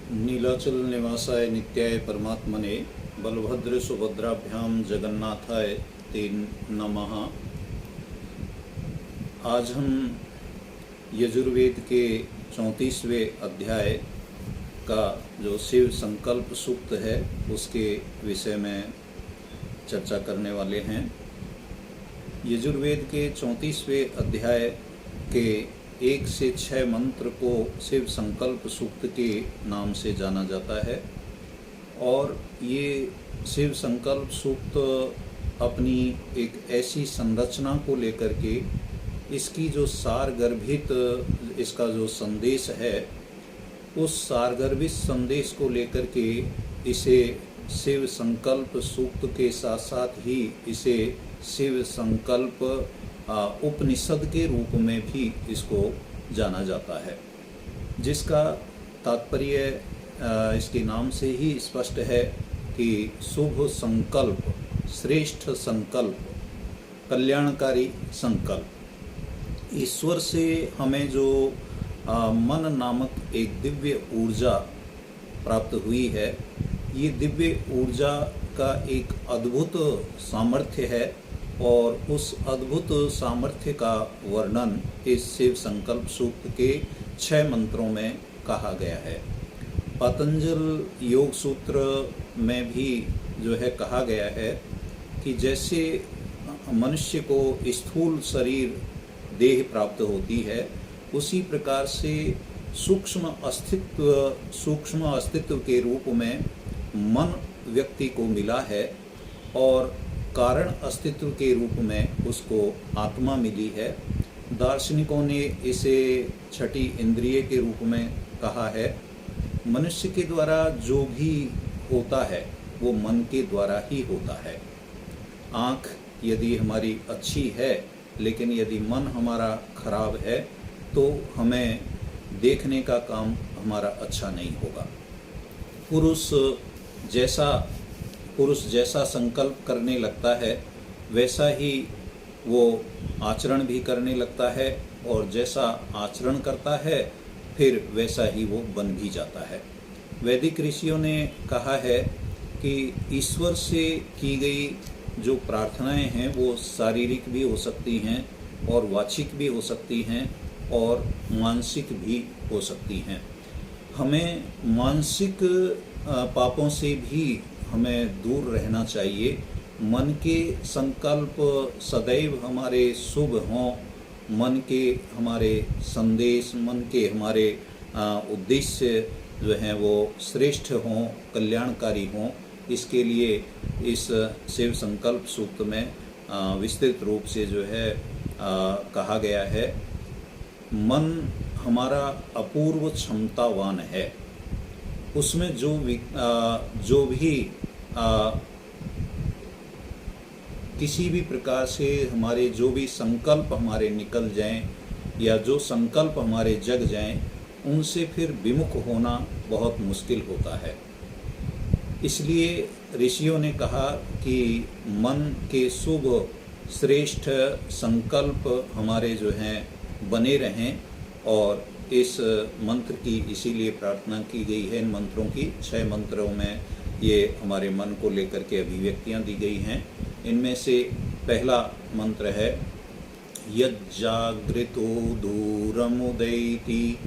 नीलाचल निवासाय नित्याय परमात्मने बलभद्र सुभद्राभ्याम जगन्नाथाय ते नमः। आज हम यजुर्वेद के 34वें अध्याय का जो शिव संकल्प सूक्त है उसके विषय में चर्चा करने वाले हैं। यजुर्वेद के 34वें अध्याय के 1 से 6 मंत्र को शिव संकल्प सूक्त के नाम से जाना जाता है और ये शिव संकल्प सूक्त अपनी एक ऐसी संरचना को लेकर के इसकी जो सारगर्भित इसका जो संदेश है उस सारगर्भित संदेश को लेकर के इसे शिव संकल्प सूक्त के साथ साथ ही इसे शिव संकल्प उपनिषद के रूप में भी इसको जाना जाता है, जिसका तात्पर्य इसके नाम से ही स्पष्ट है कि शुभ संकल्प, श्रेष्ठ संकल्प, कल्याणकारी संकल्प। ईश्वर से हमें जो मन नामक एक दिव्य ऊर्जा प्राप्त हुई है, ये दिव्य ऊर्जा का एक अद्भुत सामर्थ्य है और उस अद्भुत सामर्थ्य का वर्णन इस शिव संकल्प सूक्त के 6 मंत्रों में कहा गया है। पतंजल योग सूत्र में भी जो है कहा गया है कि जैसे मनुष्य को स्थूल शरीर देह प्राप्त होती है, उसी प्रकार से सूक्ष्म अस्तित्व के रूप में मन व्यक्ति को मिला है और कारण अस्तित्व के रूप में उसको आत्मा मिली है। दार्शनिकों ने इसे छठी इंद्रिय के रूप में कहा है। मनुष्य के द्वारा जो भी होता है वो मन के द्वारा ही होता है। आँख यदि हमारी अच्छी है लेकिन यदि मन हमारा खराब है तो हमें देखने का काम हमारा अच्छा नहीं होगा। पुरुष जैसा संकल्प करने लगता है वैसा ही वो आचरण भी करने लगता है और जैसा आचरण करता है फिर वैसा ही वो बन भी जाता है। वैदिक ऋषियों ने कहा है कि ईश्वर से की गई जो प्रार्थनाएं हैं वो शारीरिक भी हो सकती हैं और वाचिक भी हो सकती हैं और मानसिक भी हो सकती हैं। हमें मानसिक पापों से भी हमें दूर रहना चाहिए। मन के संकल्प सदैव हमारे शुभ हों, मन के हमारे संदेश, मन के हमारे उद्देश्य जो हैं वो श्रेष्ठ हों, कल्याणकारी हों। इसके लिए इस शिव संकल्प सूक्त में विस्तृत रूप से जो है कहा गया है। मन हमारा अपूर्व क्षमतावान है, उसमें जो भी किसी भी प्रकार से हमारे जो भी संकल्प हमारे निकल जाएं या जो संकल्प हमारे जग जाएं, उनसे फिर विमुख होना बहुत मुश्किल होता है। इसलिए ऋषियों ने कहा कि मन के शुभ श्रेष्ठ संकल्प हमारे जो हैं बने रहें और इस मंत्र की इसीलिए प्रार्थना की गई है। इन मंत्रों की 6 मंत्रों में ये हमारे मन को लेकर के अभिव्यक्तियाँ दी गई हैं। इनमें से पहला मंत्र है यज्जागृतो दूरमुदैति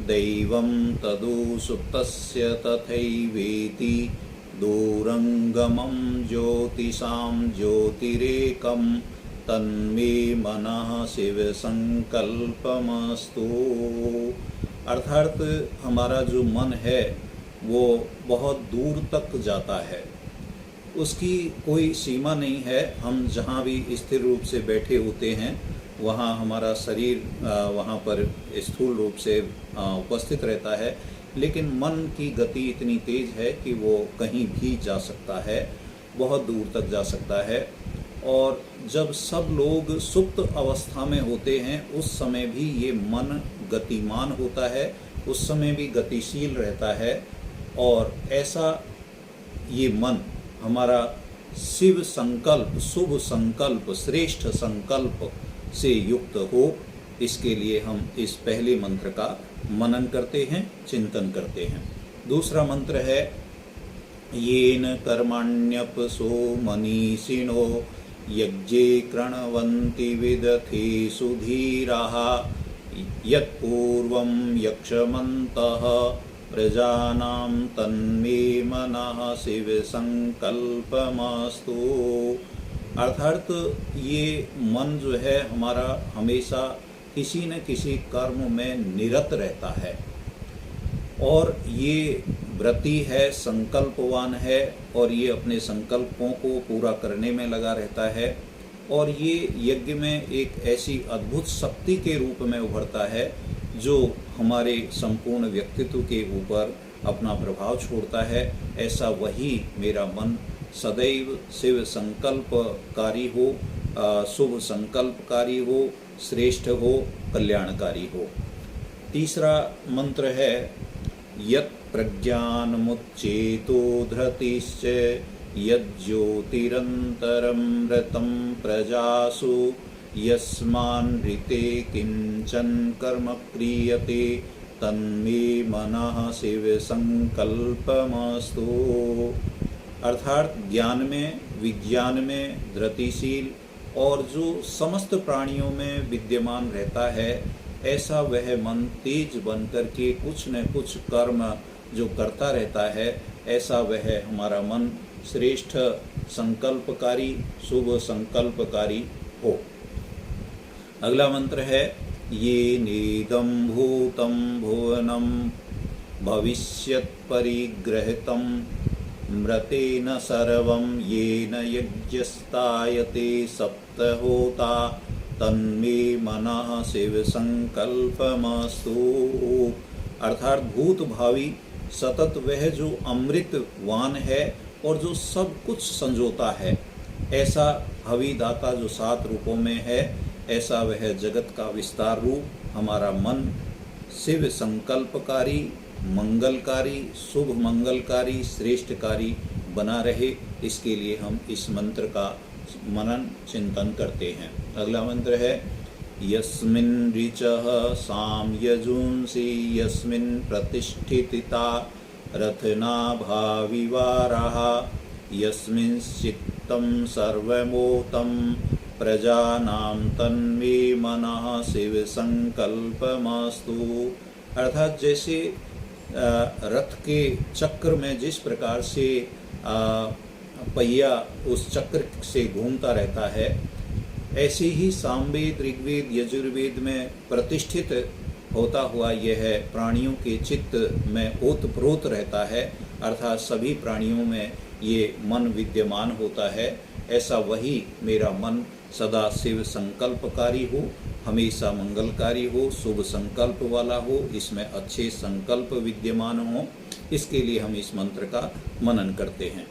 दैवं तदु सुप्तस्य तथैवेति दूरंगमं ज्योतिषां ज्योतिरेकं तन्मे मनः शिव संकल्पमस्तु। अर्थात हमारा जो मन है वो बहुत दूर तक जाता है, उसकी कोई सीमा नहीं है। हम जहाँ भी स्थिर रूप से बैठे होते हैं वहाँ हमारा शरीर वहाँ पर स्थूल रूप से उपस्थित रहता है, लेकिन मन की गति इतनी तेज है कि वो कहीं भी जा सकता है, बहुत दूर तक जा सकता है। और जब सब लोग सुप्त अवस्था में होते हैं उस समय भी ये मन गतिमान होता है, उस समय भी गतिशील रहता है और ऐसा ये मन हमारा शिव संकल्प, शुभ संकल्प, श्रेष्ठ संकल्प से युक्त हो। इसके लिए हम इस पहले मंत्र का मनन करते हैं, चिंतन करते हैं। दूसरा मंत्र है येन कर्मण्यपसो मनीषिणो यज्ञे कृण्वन्ति विदथेषु धीराः यत्पूर्वं यक्षमन्तः प्रजानां तन्मे मनः शिव संकल्पमस्तु। अर्थात ये मन जो है हमारा हमेशा किसी न किसी कर्म में निरत रहता है और ये व्रती है, संकल्पवान है और ये अपने संकल्पों को पूरा करने में लगा रहता है और ये यज्ञ में एक ऐसी अद्भुत शक्ति के रूप में उभरता है जो हमारे संपूर्ण व्यक्तित्व के ऊपर अपना प्रभाव छोड़ता है। ऐसा वही मेरा मन सदैव शिव संकल्पकारी हो, शुभ संकल्पकारी हो, श्रेष्ठ हो, कल्याणकारी हो। तीसरा मंत्र है यत् प्रज्ञानमुच्चेतो धृतिश्च यज्ज्योतिरन्तरमृतं प्रजासु यस्मान्नृते किंचन कर्म क्रियते तन्मे मनः शिव संकल्पमस्तु। अर्थात ज्ञान में, विज्ञान में धृतिशील और जो समस्त प्राणियों में विद्यमान रहता है, ऐसा वह मन तेज बनकर के कुछ न कुछ कर्म जो करता रहता है, ऐसा वह हमारा मन श्रेष्ठ संकल्पकारी, शुभ संकल्पकारी हो। अगला मंत्र है ये नेदं भूतं भुवनं भविष्यत् परिग्रहितं मृतेन सर्वं येन यज्ञस्तायते सप्तहोता तन्मे मनः शिव संकल्पमस्तु। अर्थात भूत भावी सतत वह जो अमृतवान है और जो सब कुछ संजोता है, ऐसा हविदाता जो 7 रूपों में है, ऐसा वह जगत का विस्तार रूप हमारा मन शिव संकल्पकारी, मंगलकारी, शुभ मंगलकारी, श्रेष्ठकारी बना रहे, इसके लिए हम इस मंत्र का मनन चिंतन करते हैं। अगला मंत्र है यस्मिन् ऋचः साम्यजुंसि यस्मिन् प्रतिष्ठिता रत्नाभाविवाराः यस्मिंश्चित्तं सर्वमोतं प्रजानां तन्मे मनः शिव संकल्पमस्तु। अर्थात जैसे रथ के चक्र में जिस प्रकार से पहिया उस चक्र से घूमता रहता है, ऐसे ही सामवेद, ऋग्वेद, यजुर्वेद में प्रतिष्ठित होता हुआ यह प्राणियों के चित्त में ओतप्रोत रहता है। अर्थात सभी प्राणियों में ये मन विद्यमान होता है। ऐसा वही मेरा मन सदा शिव संकल्पकारी हो, हमेशा मंगलकारी हो, शुभ संकल्प वाला हो, इसमें अच्छे संकल्प विद्यमान हो, इसके लिए हम इस मंत्र का मनन करते हैं।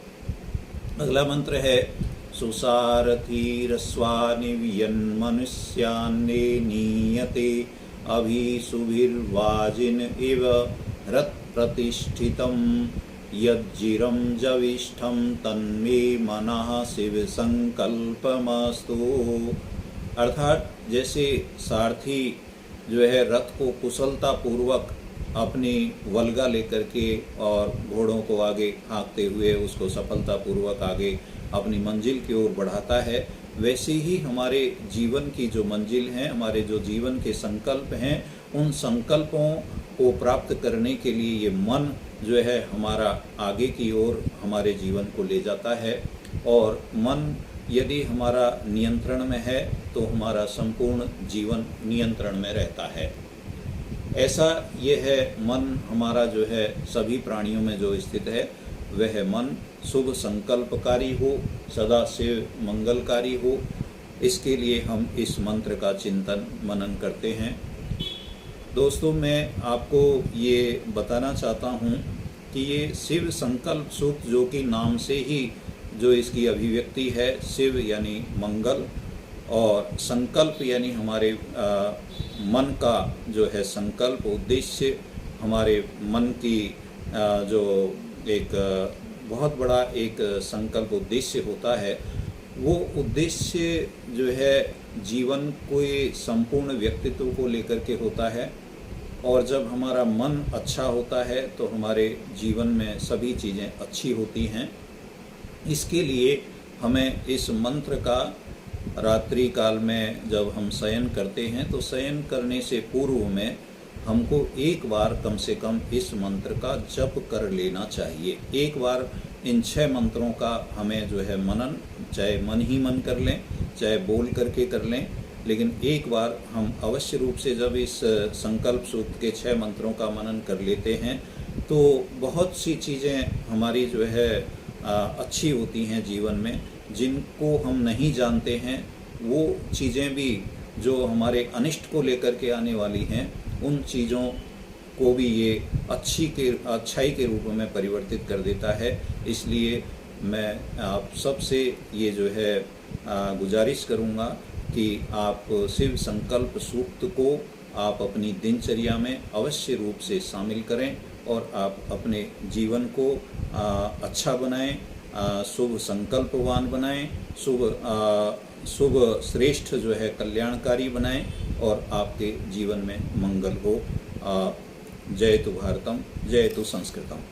अगला मंत्र है सुसारथीरस्वानिवियन्मनुष्यान्ने नीयते अभिसुभिर्वाजिन इव रथ प्रतिष्ठितं यज्जिरं जविष्ठं तन्मे मनः शिव संकल्पमस्तु। अर्थात जैसे सारथी जो है रथ को कुशलता पूर्वक अपनी वल्गा लेकर के और घोड़ों को आगे हाँकते हुए उसको सफलता पूर्वक आगे अपनी मंजिल की ओर बढ़ाता है, वैसे ही हमारे जीवन की जो मंजिल है, हमारे जो जीवन के संकल्प हैं, उन संकल्पों को प्राप्त करने के लिए ये मन जो है हमारा आगे की ओर हमारे जीवन को ले जाता है। और मन यदि हमारा नियंत्रण में है तो हमारा संपूर्ण जीवन नियंत्रण में रहता है। ऐसा ये है मन हमारा जो है सभी प्राणियों में जो स्थित है, वह मन शुभ संकल्पकारी हो, सदा शिव मंगलकारी हो, इसके लिए हम इस मंत्र का चिंतन मनन करते हैं। दोस्तों, मैं आपको ये बताना चाहता हूँ कि ये शिव संकल्प सूक्त जो कि नाम से ही जो इसकी अभिव्यक्ति है, शिव यानी मंगल और संकल्प यानी हमारे मन का जो है संकल्प उद्देश्य, हमारे मन की जो एक बहुत बड़ा एक संकल्प उद्देश्य होता है, वो उद्देश्य जो है जीवन को संपूर्ण व्यक्तित्व को लेकर के होता है और जब हमारा मन अच्छा होता है तो हमारे जीवन में सभी चीज़ें अच्छी होती हैं। इसके लिए हमें इस मंत्र का रात्रि काल में जब हम शयन करते हैं तो शयन करने से पूर्व में हमको एक बार कम से कम इस मंत्र का जप कर लेना चाहिए। एक बार इन 6 मंत्रों का हमें जो है मनन, चाहे मन ही मन कर लें, चाहे बोल करके कर लें, लेकिन एक बार हम अवश्य रूप से जब इस संकल्प सूक्त के 6 मंत्रों का मनन कर लेते हैं तो बहुत सी चीज़ें हमारी जो है अच्छी होती हैं जीवन में। जिनको हम नहीं जानते हैं वो चीज़ें भी जो हमारे अनिष्ट को लेकर के आने वाली हैं, उन चीज़ों को भी ये अच्छाई के रूप में परिवर्तित कर देता है। इसलिए मैं आप सबसे ये जो है गुजारिश करूँगा कि आप शिव संकल्प सूक्त को आप अपनी दिनचर्या में अवश्य रूप से शामिल करें और आप अपने जीवन को अच्छा बनाएं, शुभ संकल्पवान बनाएं, शुभ श्रेष्ठ जो है कल्याणकारी बनाएं और आपके जीवन में मंगल हो। जय तु भारतम, जय तु संस्कृतम।